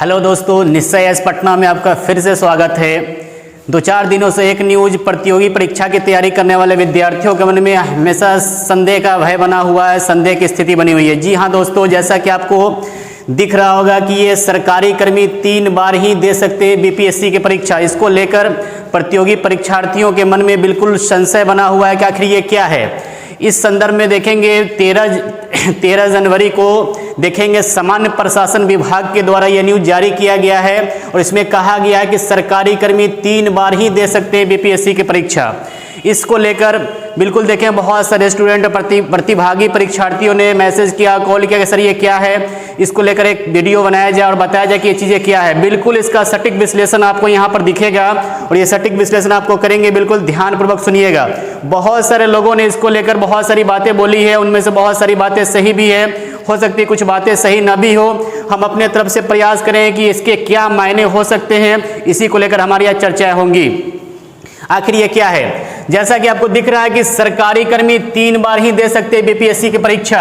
Hello दोस्तों, निश्चय S Patna में आपका फिर से स्वागत है। 2-4 दिनों से एक न्यूज प्रतियोगी परीक्षा की तैयारी करने वाले विद्यार्थियों के मन में हमेशा संदेह का भय बना हुआ है, संदेह की स्थिति बनी हुई है। जी हाँ दोस्तों, जैसा कि आपको दिख रहा होगा कि ये सरकारी कर्मी 3 बार ही दे सकते हैं बीपीएससी की परीक्षा। इसको लेकर प्रतियोगी परीक्षार्थियों के मन में बिल्कुल संशय बना हुआ है कि आखिर ये क्या है। इस संदर्भ में देखेंगे 13 जनवरी को देखेंगे सामान्य प्रशासन विभाग के द्वारा यह न्यूज जारी किया गया है और इसमें कहा गया है कि सरकारी कर्मी 3 बार ही दे सकते हैं बीपीएससी की परीक्षा। इसको लेकर बिल्कुल देखें बहुत सारे स्टूडेंट प्रतिभागी परीक्षार्थियों ने मैसेज किया, कॉल किया कि सर ये क्या है। इसको लेकर एक वीडियो बनाया जाए और बताया जाए कि ये चीज़ें क्या है। बिल्कुल इसका सटीक विश्लेषण आपको यहाँ पर दिखेगा और ये सटीक विश्लेषण आपको करेंगे, बिल्कुल ध्यानपूर्वक सुनिएगा। बहुत सारे लोगों ने इसको लेकर बहुत सारी बातें बोली है, उनमें से बहुत सारी बातें सही भी है, हो सकती है कुछ बातें सही न भी हो। हम अपने तरफ से प्रयास करें कि इसके क्या मायने हो सकते हैं, इसी को लेकर हमारी आज चर्चाएं होंगी। आखिर ये क्या है। जैसा कि आपको दिख रहा है कि सरकारी कर्मी 3 बार ही दे सकते हैं बीपीएससी की परीक्षा।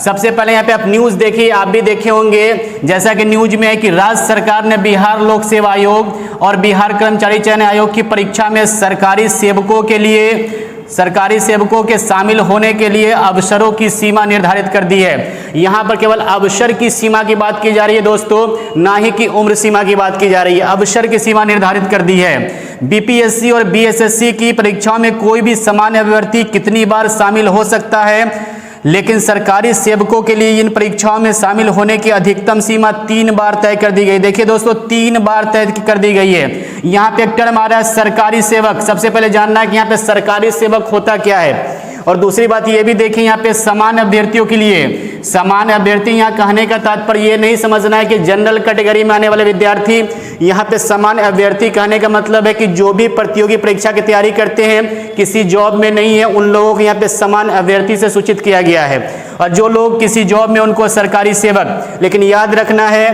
सबसे पहले यहाँ पे आप न्यूज देखिए, आप भी देखे होंगे जैसा कि न्यूज में है कि राज्य सरकार ने बिहार लोक सेवा आयोग और बिहार कर्मचारी चयन आयोग की परीक्षा में सरकारी सेवकों के शामिल होने के लिए अवसरों की सीमा निर्धारित कर दी है। यहाँ पर केवल अवसर की सीमा की बात की जा रही है दोस्तों, ना ही कि उम्र सीमा की बात की जा रही है। अवसर की सीमा निर्धारित कर दी है। बीपीएससी और बीएसएससी की परीक्षाओं में कोई भी सामान्य अभ्यर्थी कितनी बार शामिल हो सकता है, लेकिन सरकारी सेवकों के लिए इन परीक्षाओं में शामिल होने की अधिकतम सीमा 3 बार तय कर दी गई। देखिए दोस्तों, 3 बार तय कर दी गई है। यहाँ पे एक टर्म आ रहा है सरकारी सेवक। सबसे पहले जानना है कि यहाँ पे सरकारी सेवक होता क्या है। और दूसरी बात ये भी देखिए, यहाँ पे सामान्य अभ्यर्थियों के लिए, सामान्य अभ्यर्थी यहाँ कहने का तात्पर्य ये नहीं समझना है कि जनरल कैटेगरी में आने वाले विद्यार्थी। यहाँ पे सामान्य अभ्यर्थी कहने का मतलब है कि जो भी प्रतियोगी परीक्षा की तैयारी करते हैं, किसी जॉब में नहीं है, उन लोगों को यहाँ पे सामान्य अभ्यर्थी से सूचित किया गया है। और जो लोग किसी जॉब में, उनको सरकारी सेवक। लेकिन याद रखना है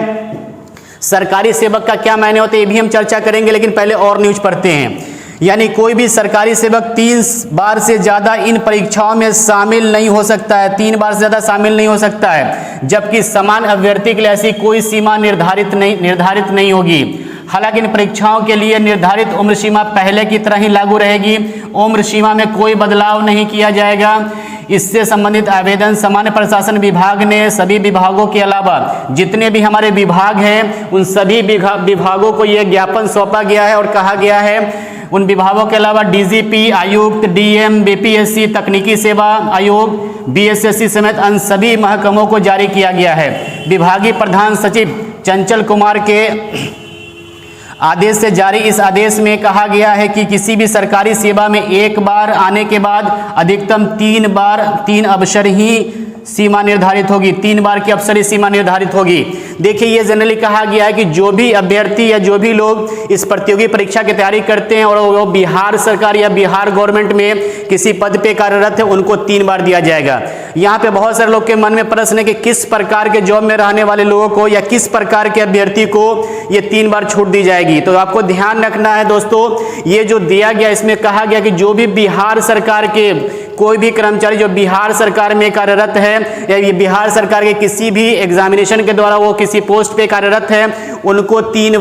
सरकारी सेवक का क्या मायने होते हैं, ये भी हम चर्चा करेंगे, लेकिन पहले और न्यूज पढ़ते हैं। यानी कोई भी सरकारी सेवक 3 बार से ज्यादा इन परीक्षाओं में शामिल नहीं हो सकता है, 3 बार से ज्यादा शामिल नहीं हो सकता है। जबकि समान अभ्यर्थी के लिए ऐसी कोई सीमा निर्धारित नहीं होगी। हालांकि इन परीक्षाओं के लिए निर्धारित उम्र सीमा पहले की तरह ही लागू रहेगी। उम्र सीमा में कोई बदलाव नहीं किया जाएगा। इससे संबंधित आवेदन सामान्य प्रशासन विभाग ने सभी विभागों के अलावा जितने भी हमारे विभाग हैं, उन सभी विभागों को यह ज्ञापन सौंपा गया है और कहा गया है उन विभागों के अलावा डीजीपी, आयुक्त, डीएम, बीपीएससी, तकनीकी सेवा आयोग, बीएसएससी समेत अन्य सभी महकमों को जारी किया गया है। विभागीय प्रधान सचिव चंचल कुमार के आदेश से जारी इस आदेश में कहा गया है कि किसी भी सरकारी सेवा में एक बार आने के बाद अधिकतम 3 अवसर ही सीमा निर्धारित होगी। 3 बार की अवसरी सीमा निर्धारित होगी। देखिए, ये जनरली कहा गया है कि जो भी अभ्यर्थी या जो भी लोग इस प्रतियोगी परीक्षा की तैयारी करते हैं और वो बिहार सरकार या बिहार गवर्नमेंट में किसी पद पे कार्यरत है, उनको 3 बार दिया जाएगा। यहाँ पे बहुत सारे लोग के मन में प्रश्न है कि किस प्रकार के जॉब में रहने वाले लोगों को या किस प्रकार के अभ्यर्थी को ये 3 बार छूट दी जाएगी। तो आपको ध्यान रखना है दोस्तों, ये जो दिया गया इसमें कहा गया कि जो भी बिहार सरकार के कोई भी कर्मचारी जो बिहार सरकार में कार्यरत है या ये बिहार सरकार के किसी भी एग्जामिनेशन के द्वारा वो किसी पोस्ट पे कार्यरत है, उनको 3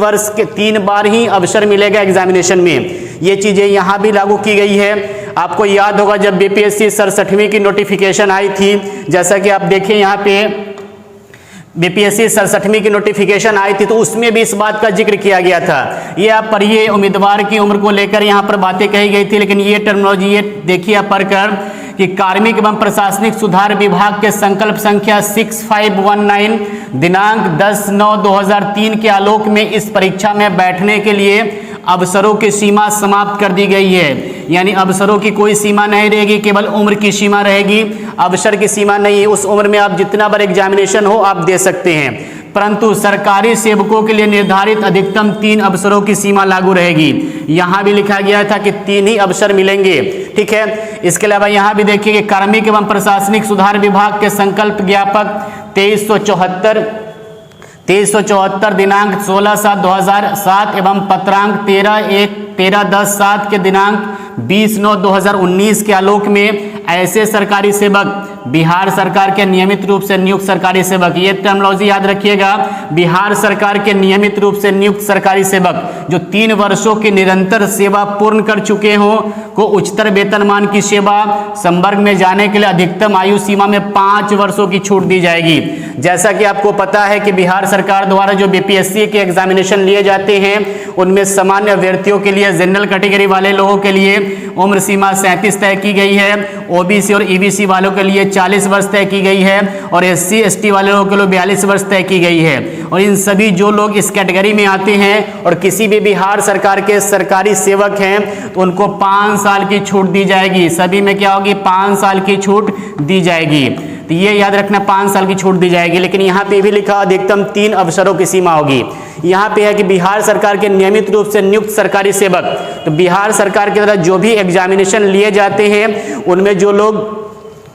बार ही अवसर मिलेगा एग्जामिनेशन में। ये चीजें यहाँ भी लागू की गई है। आपको याद होगा जब बीपीएससी 67वीं की नोटिफिकेशन आई थी, जैसा कि आप देखें यहाँ पे बीपीएससी 67वीं की नोटिफिकेशन आई थी, तो उसमें भी इस बात का जिक्र किया गया था। ये आप पढ़िए, उम्मीदवार की उम्र को लेकर यहाँ पर बातें कही गई थी। लेकिन ये टर्मिनोलॉजी ये देखिए आप पढ़कर कि कार्मिक एवं प्रशासनिक सुधार विभाग के संकल्प संख्या 6519 दिनांक 10/9/2003 के आलोक में इस परीक्षा में बैठने के लिए अवसरों की सीमा समाप्त कर दी गई है। यानी अवसरों की कोई सीमा नहीं रहेगी, केवल उम्र की सीमा रहेगी, अवसर की सीमा नहीं है। उस उम्र में आप जितना बार एग्जामिनेशन हो आप दे सकते हैं, परंतु सरकारी सेवकों के लिए निर्धारित अधिकतम 3 अवसरों की सीमा लागू रहेगी। यहाँ भी लिखा गया था कि 3 ही अवसर मिलेंगे, ठीक है। इसके अलावा यहाँ भी देखिए कि कार्मिक एवं प्रशासनिक सुधार विभाग के संकल्प ज्ञापक 2374 दिनांक 16/7/2007 एवं पत्रांक 13/10/7 के दिनांक 20/9/2019 के आलोक में ऐसे सरकारी सेवक बिहार सरकार के नियमित रूप से नियुक्त सरकारी सेवक, ये टर्मिनोलॉजी याद रखिएगा। बिहार सरकार के नियमित रूप से नियुक्त सरकारी सेवक जो 3 वर्षों की निरंतर सेवा पूर्ण कर चुके हों को उच्चतर वेतनमान की सेवा संवर्ग में जाने के लिए अधिकतम आयु सीमा में 5 वर्षों की छूट दी जाएगी। जैसा कि आपको पता है कि बिहार सरकार द्वारा जो बीपीएससी के एग्जामिनेशन लिए जाते हैं उनमें सामान्य अभ्यर्थियों के लिए, जनरल कैटेगरी वाले लोगों के लिए उम्र सीमा 37 तय की गई है, ओबीसी और ईबीसी वालों के लिए 40 वर्ष तय की गई है और एससी एसटी वाले लोगों के लिए 42 वर्ष तय की गई है। और इन सभी जो लोग इस कैटेगरी में आते हैं और किसी भी बिहार सरकार के सरकारी सेवक हैं तो उनको 5 साल की छूट दी जाएगी। सभी में क्या होगी? 5 साल की छूट दी जाएगी। तो ये याद रखना, 5 साल की छूट दी जाएगी। लेकिन यहाँ पे भी लिखा अधिकतम 3 अवसरों की सीमा होगी। यहाँ पे है कि बिहार सरकार के नियमित रूप से नियुक्त सरकारी सेवक, तो बिहार सरकार के द्वारा जो भी एग्जामिनेशन लिए जाते हैं उनमें जो लोग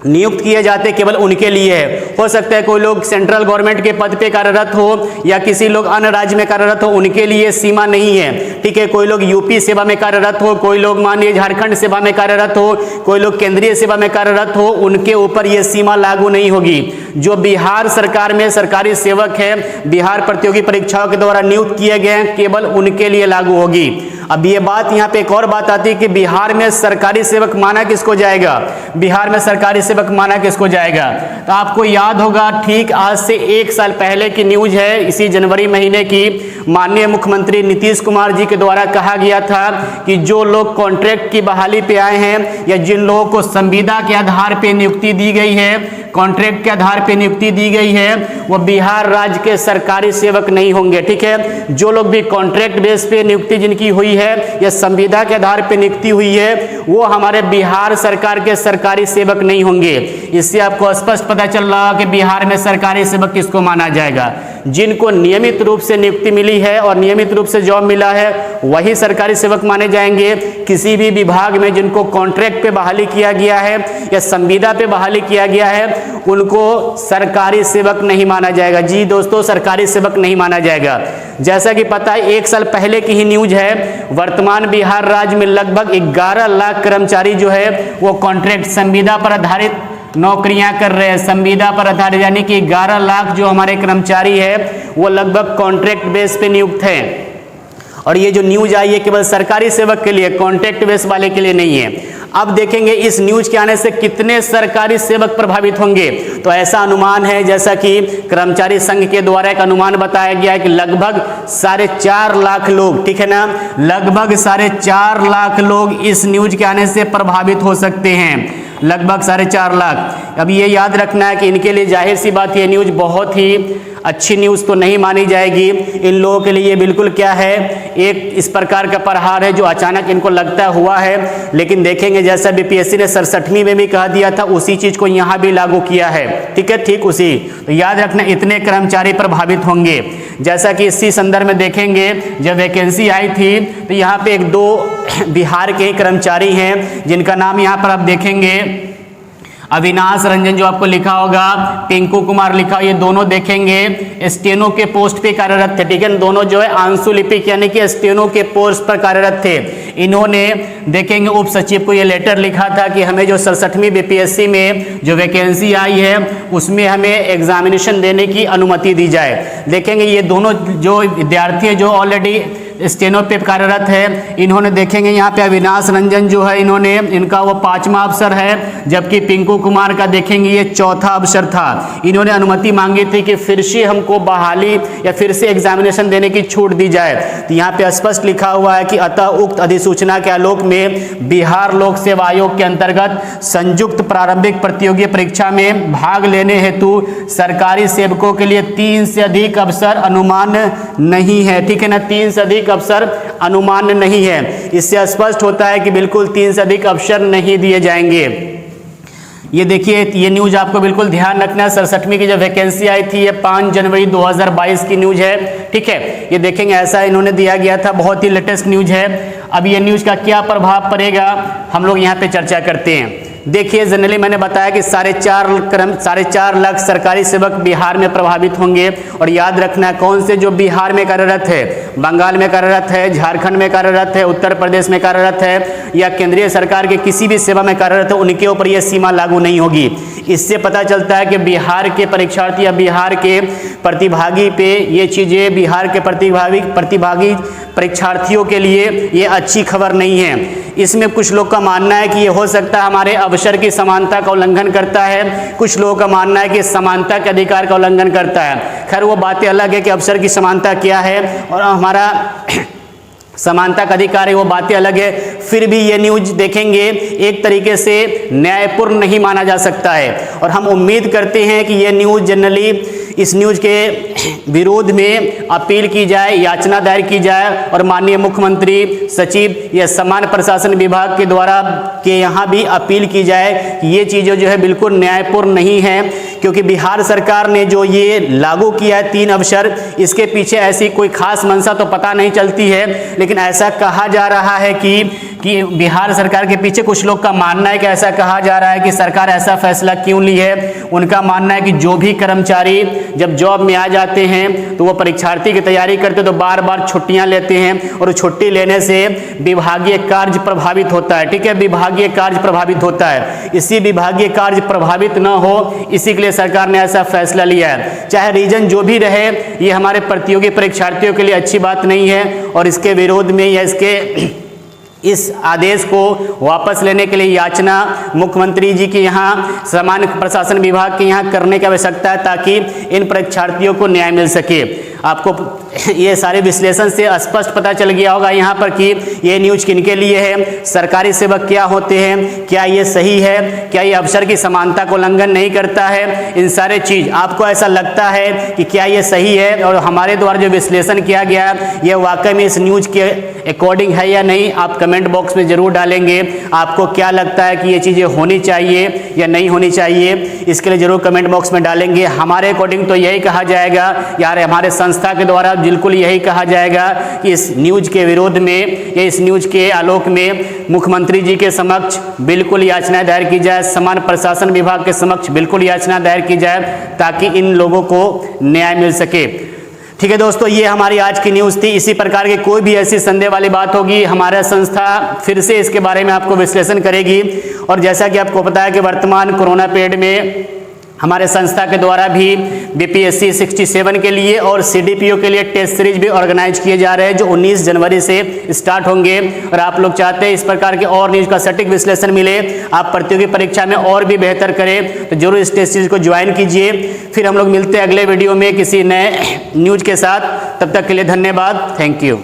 नियुक्त किए जाते केवल उनके लिए है। हो सकता है कोई लोग सेंट्रल गवर्नमेंट के पद पे कार्यरत हो या किसी लोग अन्य राज्य में कार्यरत हो, उनके लिए सीमा नहीं है। ठीक है, कोई लोग यूपी सेवा में कार्यरत हो, कोई लोग मानिए झारखंड सेवा में कार्यरत हो, कोई लोग केंद्रीय सेवा में कार्यरत हो, उनके ऊपर ये सीमा लागू नहीं होगी। जो बिहार सरकार में सरकारी सेवक है, बिहार प्रतियोगी परीक्षाओं के द्वारा नियुक्त किए गए हैं, केवल उनके लिए लागू होगी। अब ये बात यहाँ पे एक और बात आती है कि बिहार में सरकारी सेवक माना किसको जाएगा? बिहार में सरकारी सेवक माना किसको जाएगा? तो आपको याद होगा ठीक आज से 1 साल पहले की न्यूज है, इसी जनवरी महीने की, माननीय मुख्यमंत्री नीतीश कुमार जी के द्वारा कहा गया था कि जो लोग कॉन्ट्रैक्ट की बहाली पे आए हैं या जिन लोगों को संविदा के आधार पे नियुक्ति दी गई है, कॉन्ट्रैक्ट के आधार पे नियुक्ति दी गई है, वो बिहार राज्य के सरकारी सेवक नहीं होंगे। ठीक है, जो लोग भी कॉन्ट्रैक्ट बेस पे नियुक्ति जिनकी हुई है या संविदा के आधार पे नियुक्ति हुई है वो हमारे बिहार सरकार के सरकारी सेवक नहीं होंगे। इससे आपको स्पष्ट पता चल रहा है कि बिहार में सरकारी सेवक किसको माना जाएगा? जिनको नियमित रूप से नियुक्ति मिली है और नियमित रूप से जॉब मिला है वही सरकारी सेवक माने जाएंगे। किसी भी विभाग में जिनको कॉन्ट्रैक्ट पे बहाली किया गया है या संविदा पे बहाली किया गया है उनको सरकारी सेवक नहीं माना जाएगा। जी दोस्तों, सरकारी सेवक नहीं माना जाएगा। जैसा कि पता है 1 साल पहले की ही न्यूज है, वर्तमान बिहार राज्य में लगभग 11 लाख कर्मचारी जो है वो कॉन्ट्रैक्ट संविदा पर आधारित नौकरियां कर रहे हैं। संविदा पर आधारित यानी कि 11 लाख जो हमारे कर्मचारी है वो लगभग कॉन्ट्रैक्ट बेस पे नियुक्त हैं। और ये जो न्यूज आई है केवल सरकारी सेवक के लिए, कॉन्ट्रैक्ट बेस वाले के लिए नहीं है। अब देखेंगे इस न्यूज के आने से कितने सरकारी सेवक प्रभावित होंगे। तो ऐसा अनुमान है, जैसा कि कर्मचारी संघ के द्वारा एक अनुमान बताया गया है कि लगभग 4.5 लाख लोग, ठीक है ना, लगभग 4.5 लाख लोग इस न्यूज के आने से प्रभावित हो सकते हैं। लगभग 4.5 लाख। अब ये याद रखना है कि इनके लिए जाहिर सी बात ये न्यूज बहुत ही अच्छी न्यूज़ तो नहीं मानी जाएगी। इन लोगों के लिए बिल्कुल क्या है, एक इस प्रकार का प्रहार है जो अचानक इनको लगता हुआ है। लेकिन देखेंगे जैसा बीपीएससी ने 67वीं में भी कह दिया था उसी चीज़ को यहाँ भी लागू किया है। ठीक है, ठीक उसी। तो याद रखना इतने कर्मचारी प्रभावित होंगे। जैसा कि इसी संदर्भ में देखेंगे जब वैकेंसी आई थी तो यहाँ पे 1-2 बिहार के ही कर्मचारी हैं जिनका नाम यहाँ पर आप देखेंगे, अविनाश रंजन जो आपको लिखा होगा, पिंकू कुमार लिखा, ये दोनों देखेंगे स्टेनो के पोस्ट पे कार्यरत थे। ठीक है, दोनों जो है आंसू लिपिक यानी कि स्टेनो के पोस्ट पर कार्यरत थे। इन्होंने देखेंगे उप सचिव को ये लेटर लिखा था कि हमें जो 67वीं बीपीएससी में जो वैकेंसी आई है उसमें हमें एग्जामिनेशन देने की अनुमति दी जाए। देखेंगे ये दोनों जो विद्यार्थी हैं जो ऑलरेडी स्टेनो पे कार्यरत है, इन्होंने देखेंगे यहाँ पे अविनाश रंजन जो है इन्होंने, इनका वो 5वां अवसर है, जबकि पिंकू कुमार का देखेंगे ये 4था अवसर था। इन्होंने अनुमति मांगी थी कि फिर से हमको बहाली या फिर से एग्जामिनेशन देने की छूट दी जाए। तो यहाँ पे स्पष्ट लिखा हुआ है कि अतः उक्त अधिसूचना के आलोक में बिहार लोक सेवा आयोग के अंतर्गत संयुक्त प्रारंभिक प्रतियोगी परीक्षा में भाग लेने हेतु सरकारी सेवकों के लिए 3 से अधिक अवसर अनुमान नहीं है। ठीक है ना, 3 से अधिक अवसर अनुमान नहीं है। इससे स्पष्ट होता है कि बिल्कुल 3 से अधिक अवसर नहीं दिए जाएंगे। ये देखिए ये न्यूज आपको बिल्कुल ध्यान रखना है। 67वीं की जो वैकेंसी आई थी ये 5 जनवरी 2022 की न्यूज है। ठीक है, ये देखेंगे ऐसा इन्होंने दिया गया था, बहुत ही लेटेस्ट न्यूज है। अब ये न्यूज का क्या प्रभाव पड़ेगा हम लोग यहाँ पे चर्चा करते हैं। देखिए जनरली मैंने बताया कि 4.5 लाख सरकारी सेवक बिहार में प्रभावित होंगे। और याद रखना है कौन से जो बिहार में कार्यरत है, बंगाल में कार्यरत है, झारखंड में कार्यरत है, उत्तर प्रदेश में कार्यरत है या केंद्रीय सरकार के किसी भी सेवा में कार्यरत है, उनके ऊपर यह सीमा लागू नहीं होगी। इससे पता चलता है कि बिहार के परीक्षार्थी या बिहार के प्रतिभागी पे ये चीज़ें, बिहार के प्रतिभागी परीक्षार्थियों के लिए ये अच्छी खबर नहीं है। इसमें कुछ लोग का मानना है कि ये हो सकता है हमारे अवसर की समानता का उल्लंघन करता है, कुछ लोगों का मानना है कि समानता के अधिकार का उल्लंघन करता है। खैर वो बातें अलग है कि अवसर की समानता क्या है और हमारा समानता का अधिकार है, वो बातें अलग है। फिर भी ये न्यूज देखेंगे एक तरीके से न्यायपूर्ण नहीं माना जा सकता है और हम उम्मीद करते हैं कि ये न्यूज जनरली इस न्यूज के विरोध में अपील की जाए, याचना दायर की जाए और माननीय मुख्यमंत्री सचिव या समान प्रशासन विभाग के द्वारा के यहाँ भी अपील की जाए कि ये चीज़ें जो है बिल्कुल न्यायपूर्ण नहीं है, क्योंकि बिहार सरकार ने जो ये लागू किया है 3 अवसर, इसके पीछे ऐसी कोई खास मंशा तो पता नहीं चलती है, लेकिन ऐसा कहा जा रहा है कि बिहार सरकार के पीछे कुछ लोग का मानना है कि ऐसा कहा जा रहा है कि सरकार ऐसा फैसला क्यों ली है। उनका मानना है कि जो भी कर्मचारी जब जॉब में आ जाते हैं तो वो परीक्षार्थी की तैयारी करते तो बार बार छुट्टियां लेते हैं और छुट्टी लेने से विभागीय कार्य प्रभावित होता है। ठीक है, विभागीय कार्य प्रभावित होता है। इसी विभागीय कार्य प्रभावित न हो इसी के लिए सरकार ने ऐसा फैसला लिया है। चाहे रीजन जो भी रहे, ये हमारे प्रतियोगी परीक्षार्थियों के लिए अच्छी बात नहीं है और इसके विरोध में या इसके इस आदेश को वापस लेने के लिए याचना मुख्यमंत्री जी के यहाँ, समान प्रशासन विभाग के यहाँ करने की आवश्यकता है ताकि इन परीक्षार्थियों को न्याय मिल सके। आपको ये सारे विश्लेषण से स्पष्ट पता चल गया होगा यहाँ पर कि ये न्यूज किनके लिए है, सरकारी सेवक क्या होते हैं, क्या ये सही है, क्या ये अवसर की समानता को उल्लंघन नहीं करता है, इन सारे चीज़ आपको ऐसा लगता है कि क्या ये सही है और हमारे द्वारा जो विश्लेषण किया गया ये वाकई में इस न्यूज के अकॉर्डिंग है या नहीं, आप कमेंट बॉक्स में ज़रूर डालेंगे। आपको क्या लगता है कि ये चीज़ें होनी चाहिए या नहीं होनी चाहिए, इसके लिए ज़रूर कमेंट बॉक्स में डालेंगे। हमारे अकॉर्डिंग तो यही कहा जाएगा यार, हमारे संस्था के द्वारा बिल्कुल यही कहा जाएगा कि इस न्यूज के विरोध में या इस न्यूज के आलोक में मुख्यमंत्री जी के समक्ष बिल्कुल याचना दायर की जाए, समान प्रशासन विभाग के समक्ष बिल्कुल याचना दायर की जाए ताकि इन लोगों को न्याय मिल सके। ठीक है दोस्तों, ये हमारी आज की न्यूज़ थी। इसी प्रकार की कोई भी ऐसी संदेह वाली बात होगी हमारा संस्था फिर से इसके बारे में आपको विश्लेषण करेगी। और जैसा कि आपको पता है कि वर्तमान कोरोना पीरियड में हमारे संस्था के द्वारा भी बीपीएससी 67 के लिए और सीडीपीओ के लिए टेस्ट सीरीज भी ऑर्गेनाइज किए जा रहे हैं जो 19 जनवरी से स्टार्ट होंगे। और आप लोग चाहते हैं इस प्रकार के और न्यूज़ का सटीक विश्लेषण मिले, आप प्रतियोगी परीक्षा में और भी बेहतर करें, तो जरूर इस टेस्ट सीरीज को ज्वाइन कीजिए। फिर हम लोग मिलते हैं अगले वीडियो में किसी नए न्यूज के साथ। तब तक के लिए धन्यवाद, थैंक यू।